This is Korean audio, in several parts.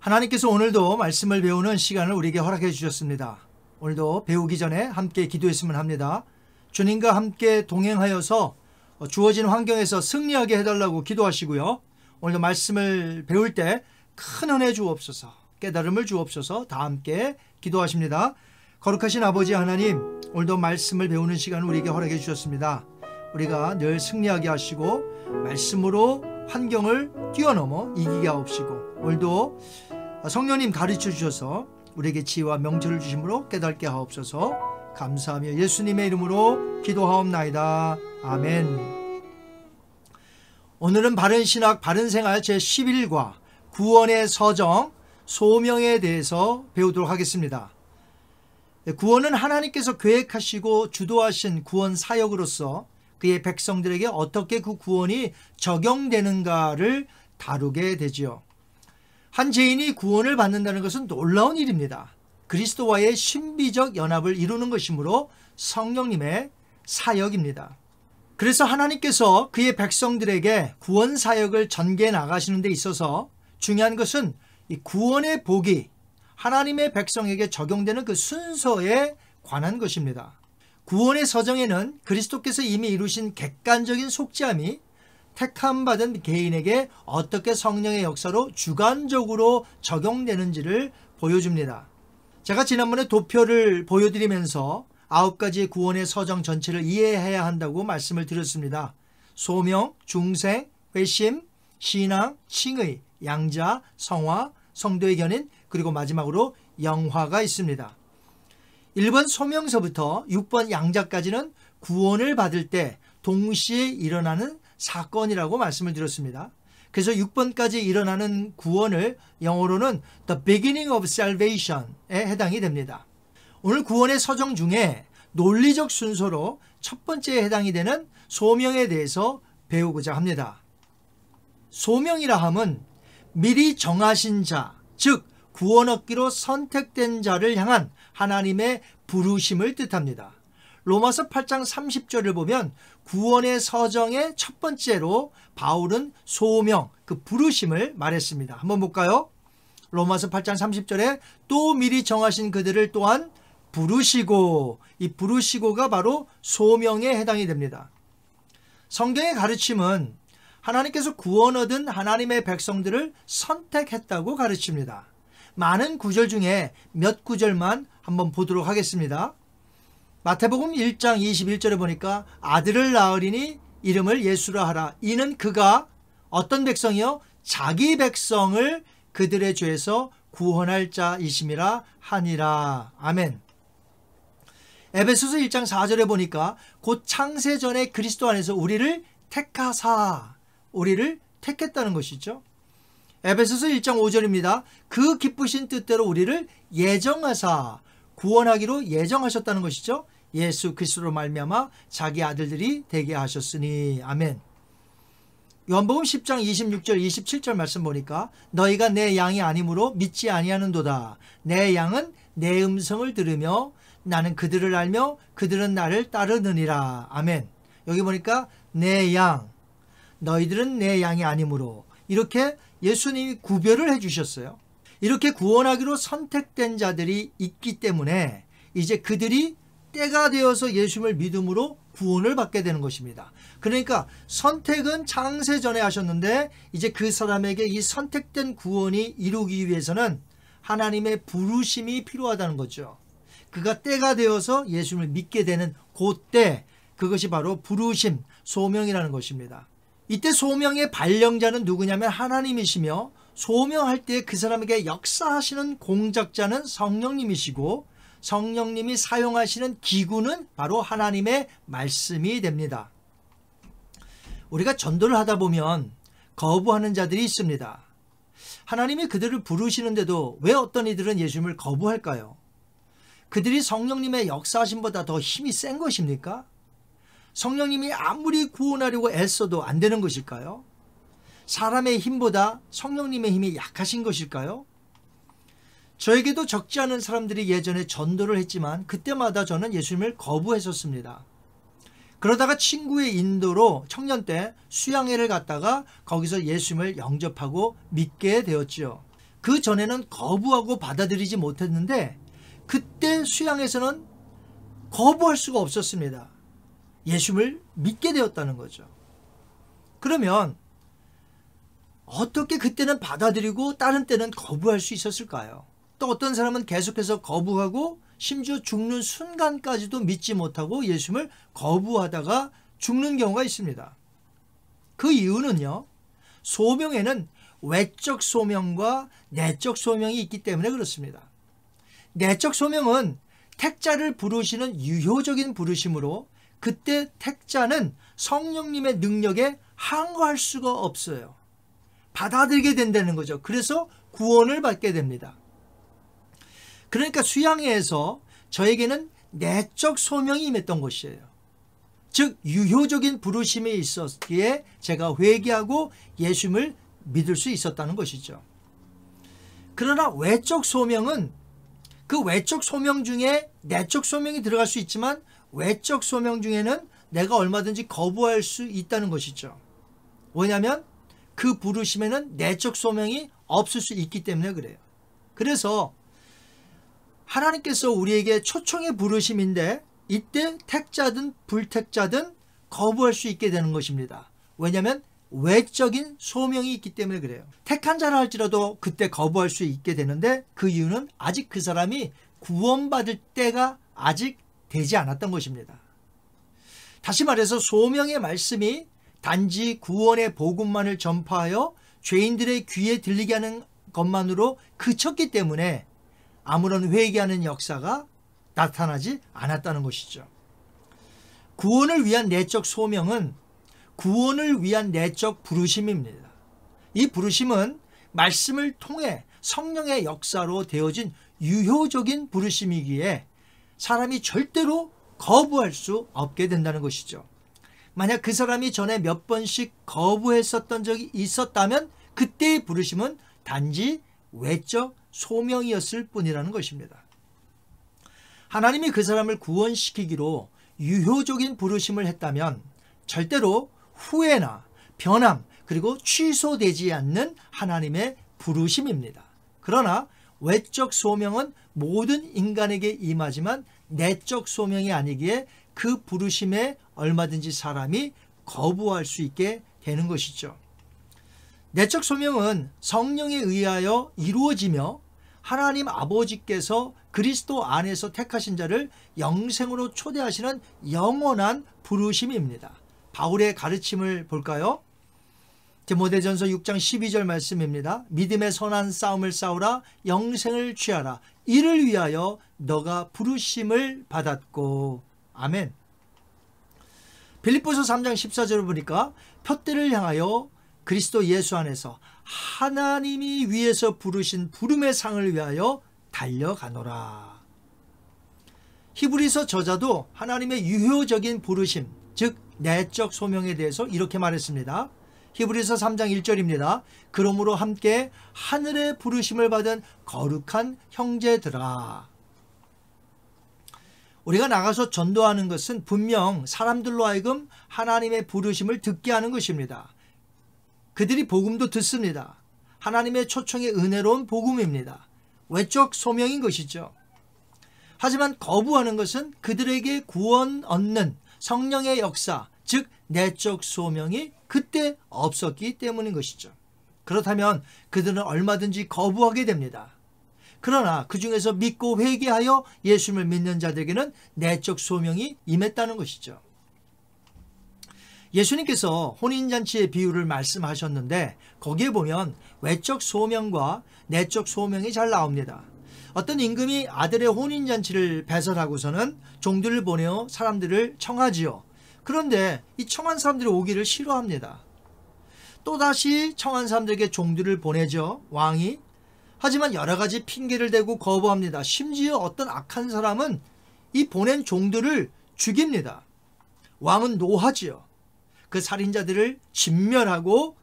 하나님께서 오늘도 말씀을 배우는 시간을 우리에게 허락해 주셨습니다. 오늘도 배우기 전에 함께 기도했으면 합니다. 주님과 함께 동행하여서 주어진 환경에서 승리하게 해달라고 기도하시고요. 오늘도 말씀을 배울 때 큰 은혜 주옵소서, 깨달음을 주옵소서, 다 함께 기도하십니다. 거룩하신 아버지 하나님, 오늘도 말씀을 배우는 시간을 우리에게 허락해 주셨습니다. 우리가 늘 승리하게 하시고 말씀으로 환경을 뛰어넘어 이기게 하옵시고, 오늘도 성령님 가르쳐 주셔서 우리에게 지혜와 명철을 주심으로 깨닫게 하옵소서. 감사하며 예수님의 이름으로 기도하옵나이다. 아멘. 오늘은 바른신학 바른생활 제11과 구원의 서정 소명에 대해서 배우도록 하겠습니다. 구원은 하나님께서 계획하시고 주도하신 구원 사역으로서 그의 백성들에게 어떻게 그 구원이 적용되는가를 다루게 되지요. 한 죄인이 구원을 받는다는 것은 놀라운 일입니다. 그리스도와의 신비적 연합을 이루는 것이므로 성령님의 사역입니다. 그래서 하나님께서 그의 백성들에게 구원 사역을 전개해 나가시는 데 있어서 중요한 것은 이 구원의 복이 하나님의 백성에게 적용되는 그 순서에 관한 것입니다. 구원의 서정에는 그리스도께서 이미 이루신 객관적인 속죄함이 택함받은 개인에게 어떻게 성령의 역사로 주관적으로 적용되는지를 보여줍니다. 제가 지난번에 도표를 보여드리면서 9가지의 구원의 서정 전체를 이해해야 한다고 말씀을 드렸습니다. 소명, 중생, 회심, 신앙, 칭의, 양자, 성화, 성도의 견인, 그리고 마지막으로 영화가 있습니다. 1번 소명서부터 6번 양자까지는 구원을 받을 때 동시에 일어나는 사건이라고 말씀을 드렸습니다. 그래서 6번까지 일어나는 구원을 영어로는 The beginning of salvation에 해당이 됩니다. 오늘 구원의 서정 중에 논리적 순서로 첫 번째에 해당이 되는 소명에 대해서 배우고자 합니다. 소명이라 함은 미리 정하신 자, 즉 구원 얻기로 선택된 자를 향한 하나님의 부르심을 뜻합니다. 로마서 8장 30절을 보면 구원의 서정의 첫 번째로 바울은 소명, 그 부르심을 말했습니다. 한번 볼까요? 로마서 8장 30절에 또 미리 정하신 그들을 또한 부르시고, 이 부르시고가 바로 소명에 해당이 됩니다. 성경의 가르침은 하나님께서 구원 얻은 하나님의 백성들을 선택했다고 가르칩니다. 많은 구절 중에 몇 구절만 한번 보도록 하겠습니다. 마태복음 1장 21절에 보니까 아들을 낳으리니 이름을 예수라 하라. 이는 그가 어떤 백성이요? 자기 백성을 그들의 죄에서 구원할 자이심이라 하니라. 아멘. 에베소서 1장 4절에 보니까 곧 창세전에 그리스도 안에서 우리를 택하사, 우리를 택했다는 것이죠. 에베소서 1장 5절입니다. 그 기쁘신 뜻대로 우리를 예정하사, 구원하기로 예정하셨다는 것이죠. 예수 그리스도로 말미암아 자기 아들들이 되게 하셨으니. 아멘. 요한복음 10장 26절 27절 말씀 보니까 너희가 내 양이 아니므로 믿지 아니하는도다. 내 양은 내 음성을 들으며 나는 그들을 알며 그들은 나를 따르느니라. 아멘. 여기 보니까 내 양, 너희들은 내 양이 아니므로, 이렇게 예수님이 구별을 해주셨어요. 이렇게 구원하기로 선택된 자들이 있기 때문에 이제 그들이 때가 되어서 예수님을 믿음으로 구원을 받게 되는 것입니다. 그러니까 선택은 창세전에 하셨는데 이제 그 사람에게 이 선택된 구원이 이루기 위해서는 하나님의 부르심이 필요하다는 거죠. 그가 때가 되어서 예수님을 믿게 되는 그때, 그것이 바로 부르심, 소명이라는 것입니다. 이때 소명의 발령자는 누구냐면 하나님이시며, 소명할 때 그 사람에게 역사하시는 공작자는 성령님이시고, 성령님이 사용하시는 기구는 바로 하나님의 말씀이 됩니다. 우리가 전도를 하다 보면 거부하는 자들이 있습니다. 하나님이 그들을 부르시는데도 왜 어떤 이들은 예수님을 거부할까요? 그들이 성령님의 역사하심보다 더 힘이 센 것입니까? 성령님이 아무리 구원하려고 애써도 안 되는 것일까요? 사람의 힘보다 성령님의 힘이 약하신 것일까요? 저에게도 적지 않은 사람들이 예전에 전도를 했지만 그때마다 저는 예수님을 거부했었습니다. 그러다가 친구의 인도로 청년 때 수양회를 갔다가 거기서 예수님을 영접하고 믿게 되었지요. 그 전에는 거부하고 받아들이지 못했는데 그때 수양에서는 거부할 수가 없었습니다. 예수를 믿게 되었다는 거죠. 그러면 어떻게 그때는 받아들이고 다른 때는 거부할 수 있었을까요? 또 어떤 사람은 계속해서 거부하고 심지어 죽는 순간까지도 믿지 못하고 예수를 거부하다가 죽는 경우가 있습니다. 그 이유는요, 소명에는 외적 소명과 내적 소명이 있기 때문에 그렇습니다. 내적 소명은 택자를 부르시는 유효적인 부르심으로 그때 택자는 성령님의 능력에 항거할 수가 없어요. 받아들이게 된다는 거죠. 그래서 구원을 받게 됩니다. 그러니까 수양회에서 저에게는 내적 소명이 임했던 것이에요. 즉 유효적인 부르심이 있었기에 제가 회개하고 예수를 믿을 수 있었다는 것이죠. 그러나 외적 소명은 그 외적 소명 중에 내적 소명이 들어갈 수 있지만 외적 소명 중에는 내가 얼마든지 거부할 수 있다는 것이죠. 왜냐하면 그 부르심에는 내적 소명이 없을 수 있기 때문에 그래요. 그래서 하나님께서 우리에게 초청의 부르심인데 이때 택자든 불택자든 거부할 수 있게 되는 것입니다. 왜냐하면 외적인 소명이 있기 때문에 그래요. 택한 자라 할지라도 그때 거부할 수 있게 되는데 그 이유는 아직 그 사람이 구원받을 때가 아직 되지 않았던 것입니다. 다시 말해서 소명의 말씀이 단지 구원의 복음만을 전파하여 죄인들의 귀에 들리게 하는 것만으로 그쳤기 때문에 아무런 회개하는 역사가 나타나지 않았다는 것이죠. 구원을 위한 내적 소명은 구원을 위한 내적 부르심입니다. 이 부르심은 말씀을 통해 성령의 역사로 되어진 유효적인 부르심이기에 사람이 절대로 거부할 수 없게 된다는 것이죠. 만약 그 사람이 전에 몇 번씩 거부했었던 적이 있었다면 그때의 부르심은 단지 외적 소명이었을 뿐이라는 것입니다. 하나님이 그 사람을 구원시키기로 유효적인 부르심을 했다면 절대로 후회나 변함 그리고 취소되지 않는 하나님의 부르심입니다. 그러나 외적 소명은 모든 인간에게 임하지만 내적 소명이 아니기에 그 부르심에 얼마든지 사람이 거부할 수 있게 되는 것이죠. 내적 소명은 성령에 의하여 이루어지며 하나님 아버지께서 그리스도 안에서 택하신 자를 영생으로 초대하시는 영원한 부르심입니다. 바울의 가르침을 볼까요? 디모데전서 6장 12절 말씀입니다. 믿음의 선한 싸움을 싸우라 영생을 취하라 이를 위하여 너가 부르심을 받았고 아멘. 빌립보서 3장 14절을 보니까 표대를 향하여 그리스도 예수 안에서 하나님이 위에서 부르신 부름의 상을 위하여 달려가노라. 히브리서 저자도 하나님의 유효적인 부르심 즉 내적 소명에 대해서 이렇게 말했습니다. 히브리서 3장 1절입니다. 그러므로 함께 하늘의 부르심을 받은 거룩한 형제들아. 우리가 나가서 전도하는 것은 분명 사람들로 하여금 하나님의 부르심을 듣게 하는 것입니다. 그들이 복음도 듣습니다. 하나님의 초청의 은혜로운 복음입니다. 외적 소명인 것이죠. 하지만 거부하는 것은 그들에게 구원 얻는 성령의 역사, 즉 내적 소명이 그때 없었기 때문인 것이죠. 그렇다면 그들은 얼마든지 거부하게 됩니다. 그러나 그 중에서 믿고 회개하여 예수를 믿는 자들에게는 내적 소명이 임했다는 것이죠. 예수님께서 혼인잔치의 비유를 말씀하셨는데 거기에 보면 외적 소명과 내적 소명이 잘 나옵니다. 어떤 임금이 아들의 혼인잔치를 배설하고서는 종들을 보내어 사람들을 청하지요. 그런데 이 청한 사람들이 오기를 싫어합니다. 또다시 청한 사람들에게 종들을 보내죠. 왕이. 하지만 여러 가지 핑계를 대고 거부합니다. 심지어 어떤 악한 사람은 이 보낸 종들을 죽입니다. 왕은 노하지요. 그 살인자들을 진멸하고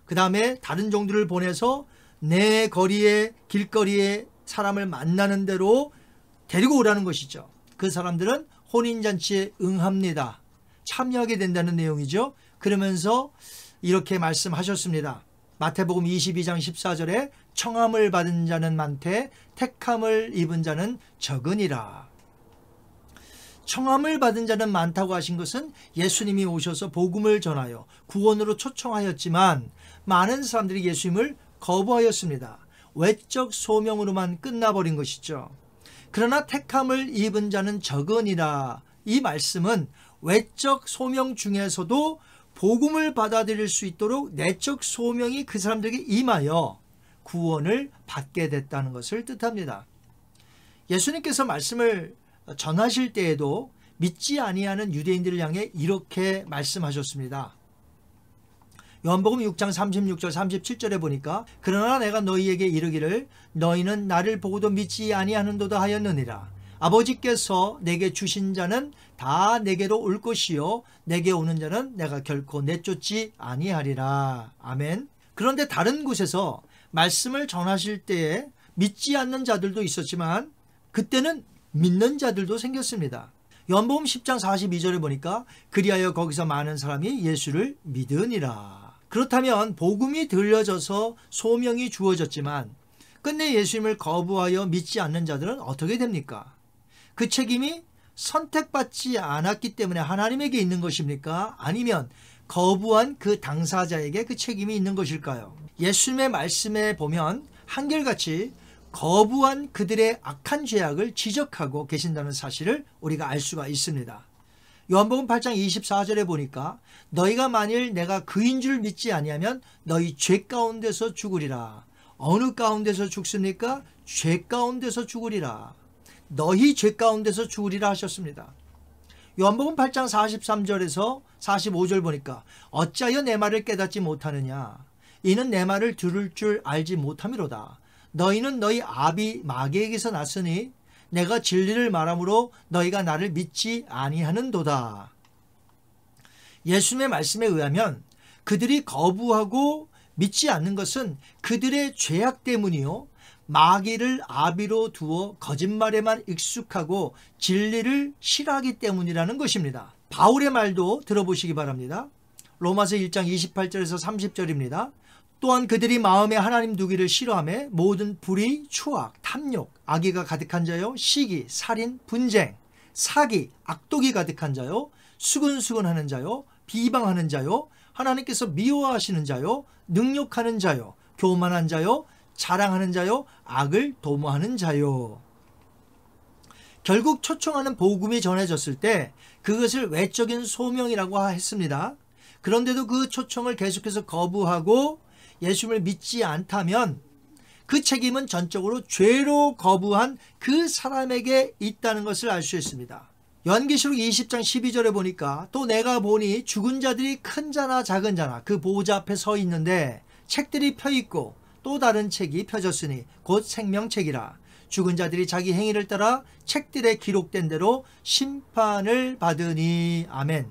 그 다음에 다른 종들을 보내서 내 거리에 길거리에 사람을 만나는 대로 데리고 오라는 것이죠. 그 사람들은 혼인잔치에 응합니다. 참여하게 된다는 내용이죠. 그러면서 이렇게 말씀하셨습니다. 마태복음 22장 14절에 청함을 받은 자는 많되 택함을 입은 자는 적으니라. 청함을 받은 자는 많다고 하신 것은 예수님이 오셔서 복음을 전하여 구원으로 초청하였지만 많은 사람들이 예수님을 거부하였습니다. 외적 소명으로만 끝나버린 것이죠. 그러나 택함을 입은 자는 적으니라. 이 말씀은 외적 소명 중에서도 복음을 받아들일 수 있도록 내적 소명이 그 사람들에게 임하여 구원을 받게 됐다는 것을 뜻합니다. 예수님께서 말씀을 전하실 때에도 믿지 아니하는 유대인들을 향해 이렇게 말씀하셨습니다. 요한복음 6장 36절 37절에 보니까 그러나 내가 너희에게 이르기를 너희는 나를 보고도 믿지 아니하는도다 하였느니라. 아버지께서 내게 주신 자는 다 내게로 올 것이요 내게 오는 자는 내가 결코 내쫓지 아니하리라. 아멘. 그런데 다른 곳에서 말씀을 전하실 때에 믿지 않는 자들도 있었지만 그때는 믿는 자들도 생겼습니다. 요한복음 10장 42절에 보니까 그리하여 거기서 많은 사람이 예수를 믿으니라. 그렇다면 복음이 들려져서 소명이 주어졌지만 끝내 예수님을 거부하여 믿지 않는 자들은 어떻게 됩니까? 그 책임이 선택받지 않았기 때문에 하나님에게 있는 것입니까? 아니면 거부한 그 당사자에게 그 책임이 있는 것일까요? 예수님의 말씀에 보면 한결같이 거부한 그들의 악한 죄악을 지적하고 계신다는 사실을 우리가 알 수가 있습니다. 요한복음 8장 24절에 보니까 너희가 만일 내가 그인 줄 믿지 아니하면 너희 죄 가운데서 죽으리라. 어느 가운데서 죽습니까? 죄 가운데서 죽으리라. 너희 죄 가운데서 죽으리라 하셨습니다. 요한복음 8장 43절에서 45절 보니까 어찌하여 내 말을 깨닫지 못하느냐. 이는 내 말을 들을 줄 알지 못함이로다. 너희는 너희 아비 마귀에게서 났으니 내가 진리를 말함으로 너희가 나를 믿지 아니하는도다. 예수님의 말씀에 의하면 그들이 거부하고 믿지 않는 것은 그들의 죄악 때문이요 마귀를 아비로 두어 거짓말에만 익숙하고 진리를 싫어하기 때문이라는 것입니다. 바울의 말도 들어보시기 바랍니다. 로마서 1장 28절에서 30절입니다. 또한 그들이 마음에 하나님 두기를 싫어하며 모든 불의, 추악, 탐욕, 악의가 가득한 자요, 시기, 살인, 분쟁, 사기, 악독이 가득한 자요, 수근수근하는 자요, 비방하는 자요, 하나님께서 미워하시는 자요, 능욕하는 자요, 교만한 자요, 자랑하는 자요, 악을 도모하는 자요. 결국 초청하는 복음이 전해졌을 때 그것을 외적인 소명이라고 했습니다. 그런데도 그 초청을 계속해서 거부하고 예수님을 믿지 않다면 그 책임은 전적으로 죄로 거부한 그 사람에게 있다는 것을 알 수 있습니다. 요한계시록 20장 12절에 보니까 또 내가 보니 죽은 자들이 큰 자나 작은 자나 그 보호자 앞에 서 있는데 책들이 펴 있고 또 다른 책이 펴졌으니 곧 생명책이라. 죽은 자들이 자기 행위를 따라 책들에 기록된 대로 심판을 받으니. 아멘.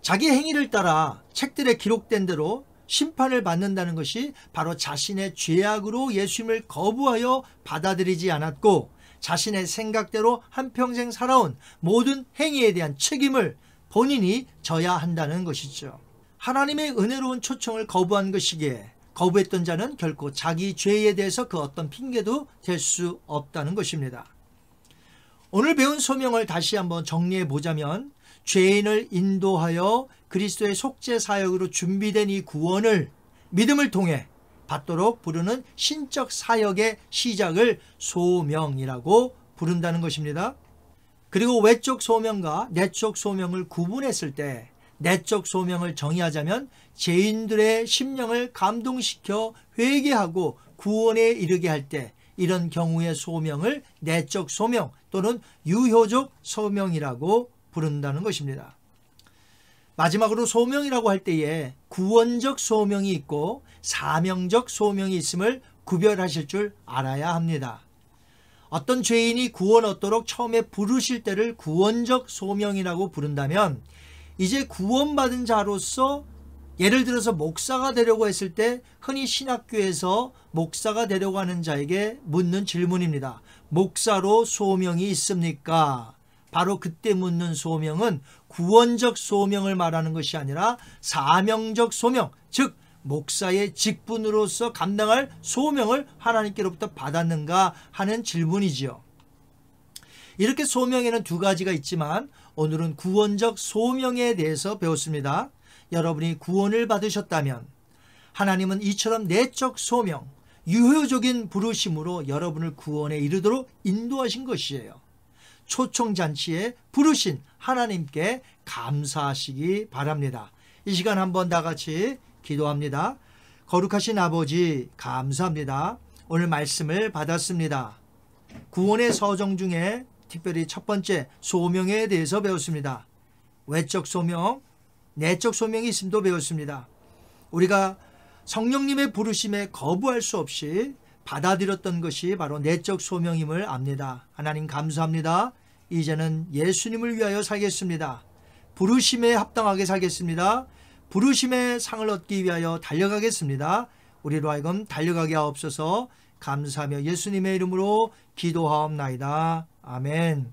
자기 행위를 따라 책들에 기록된 대로 심판을 받는다는 것이 바로 자신의 죄악으로 예수님을 거부하여 받아들이지 않았고 자신의 생각대로 한평생 살아온 모든 행위에 대한 책임을 본인이 져야 한다는 것이죠. 하나님의 은혜로운 초청을 거부한 것이기에 거부했던 자는 결코 자기 죄에 대해서 그 어떤 핑계도 될 수 없다는 것입니다. 오늘 배운 소명을 다시 한번 정리해 보자면 죄인을 인도하여 그리스도의 속죄 사역으로 준비된 이 구원을 믿음을 통해 받도록 부르는 신적 사역의 시작을 소명이라고 부른다는 것입니다. 그리고 외적 소명과 내적 소명을 구분했을 때 내적 소명을 정의하자면 죄인들의 심령을 감동시켜 회개하고 구원에 이르게 할 때 이런 경우의 소명을 내적 소명 또는 유효적 소명이라고 부른다는 것입니다. 마지막으로 소명이라고 할 때에 구원적 소명이 있고 사명적 소명이 있음을 구별하실 줄 알아야 합니다. 어떤 죄인이 구원 얻도록 처음에 부르실 때를 구원적 소명이라고 부른다면 이제 구원받은 자로서 예를 들어서 목사가 되려고 했을 때 흔히 신학교에서 목사가 되려고 하는 자에게 묻는 질문입니다. 목사로 소명이 있습니까? 바로 그때 묻는 소명은 구원적 소명을 말하는 것이 아니라 사명적 소명, 즉 목사의 직분으로서 감당할 소명을 하나님께로부터 받았는가 하는 질문이지요. 이렇게 소명에는 두 가지가 있지만 오늘은 구원적 소명에 대해서 배웠습니다. 여러분이 구원을 받으셨다면 하나님은 이처럼 내적 소명, 유효적인 부르심으로 여러분을 구원에 이르도록 인도하신 것이에요. 초청잔치에 부르신 하나님께 감사하시기 바랍니다. 이 시간 한번 다 같이 기도합니다. 거룩하신 아버지, 감사합니다. 오늘 말씀을 받았습니다. 구원의 서정 중에 특별히 첫 번째 소명에 대해서 배웠습니다. 외적 소명, 내적 소명이 있음도 배웠습니다. 우리가 성령님의 부르심에 거부할 수 없이 받아들였던 것이 바로 내적 소명임을 압니다. 하나님 감사합니다. 이제는 예수님을 위하여 살겠습니다. 부르심에 합당하게 살겠습니다. 부르심의 상을 얻기 위하여 달려가겠습니다. 우리로 하여금 달려가게 하옵소서. 감사하며 예수님의 이름으로 기도하옵나이다. 아멘.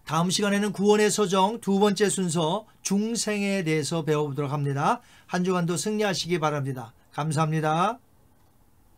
다음 시간에는 구원의 서정 두 번째 순서 중생에 대해서 배워보도록 합니다. 한 주간도 승리하시기 바랍니다. 감사합니다.